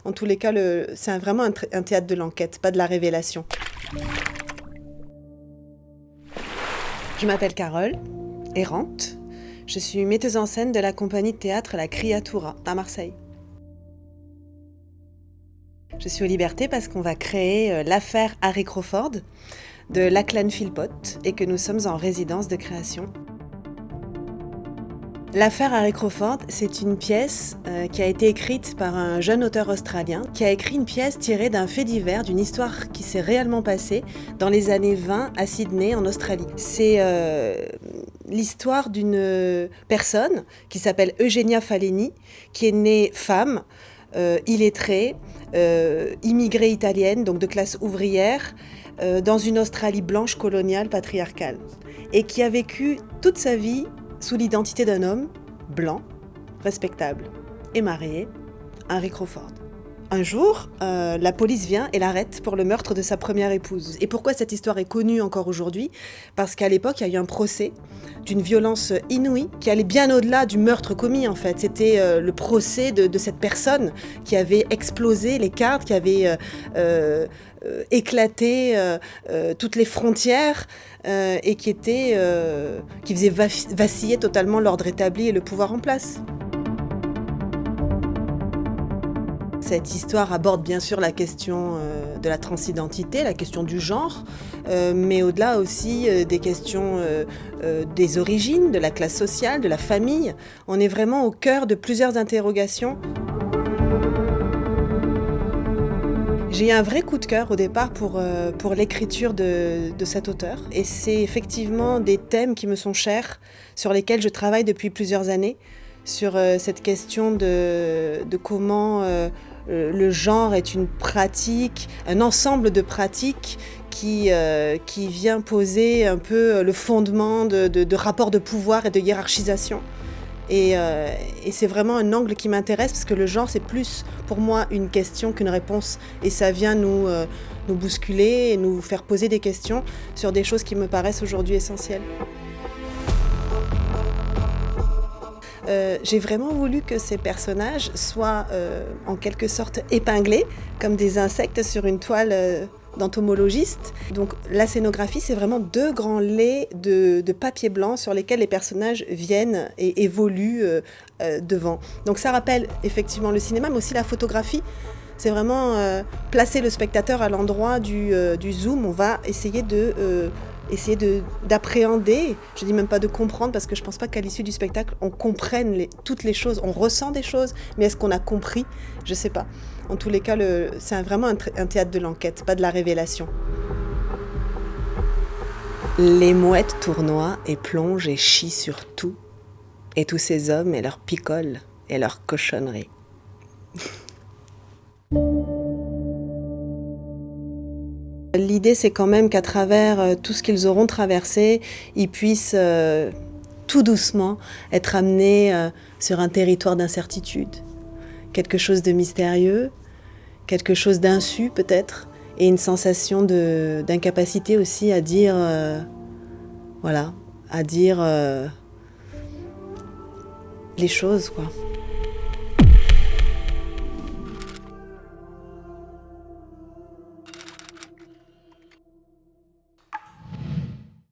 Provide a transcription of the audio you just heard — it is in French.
En tous les cas, c'est vraiment un théâtre de l'enquête, pas de la révélation. Je m'appelle Carole, errante. Je suis metteuse en scène de la compagnie de théâtre La Criatura à Marseille. Je suis aux Libertés parce qu'on va créer l'affaire Harry Crawford de Lachlan Philpott et que nous sommes en résidence de création. L'affaire Harry Crawford, c'est une pièce qui a été écrite par un jeune auteur australien qui a écrit une pièce tirée d'un fait divers, d'une histoire qui s'est réellement passée dans les années 20 à Sydney, en Australie. C'est l'histoire d'une personne qui s'appelle Eugenia Faleni, qui est née femme, illettrée, immigrée italienne, donc de classe ouvrière, dans une Australie blanche coloniale patriarcale, et qui a vécu toute sa vie sous l'identité d'un homme blanc, respectable et marié, Harry Crawford. Un jour, la police vient et l'arrête pour le meurtre de sa première épouse. Et pourquoi cette histoire est connue encore aujourd'hui ? Parce qu'à l'époque, il y a eu un procès d'une violence inouïe qui allait bien au-delà du meurtre commis en fait. C'était le procès de cette personne qui avait explosé les cartes, qui avait éclaté toutes les frontières et qui faisait vaciller totalement l'ordre établi et le pouvoir en place. Cette histoire aborde bien sûr la question de la transidentité, la question du genre, mais au-delà aussi des questions des origines, de la classe sociale, de la famille. On est vraiment au cœur de plusieurs interrogations. J'ai eu un vrai coup de cœur au départ pour l'écriture de cet auteur. Et c'est effectivement des thèmes qui me sont chers, sur lesquels je travaille depuis plusieurs années, sur cette question de comment le genre est une pratique, un ensemble de pratiques qui vient poser un peu le fondement de rapports de pouvoir et de hiérarchisation. Et c'est vraiment un angle qui m'intéresse parce que le genre, c'est plus pour moi une question qu'une réponse. Et ça vient nous bousculer et nous faire poser des questions sur des choses qui me paraissent aujourd'hui essentielles. J'ai vraiment voulu que ces personnages soient en quelque sorte épinglés comme des insectes sur une toile d'entomologiste. Donc la scénographie, c'est vraiment 2 grands laits de papier blanc sur lesquels les personnages viennent et évoluent devant. Donc ça rappelle effectivement le cinéma, mais aussi la photographie. C'est vraiment placer le spectateur à l'endroit du zoom. On va essayer d'appréhender, je dis même pas de comprendre, parce que je pense pas qu'à l'issue du spectacle, on comprenne toutes les choses. On ressent des choses, mais est-ce qu'on a compris ? Je sais pas. En tous les cas, c'est vraiment un théâtre de l'enquête, pas de la révélation. Les mouettes tournoient et plongent et chient sur tout, et tous ces hommes et leurs picoles et leurs cochonneries. L'idée, c'est quand même qu'à travers tout ce qu'ils auront traversé, ils puissent tout doucement être amenés sur un territoire d'incertitude. Quelque chose de mystérieux, quelque chose d'insu peut-être, et une sensation d'incapacité aussi à dire, les choses, quoi.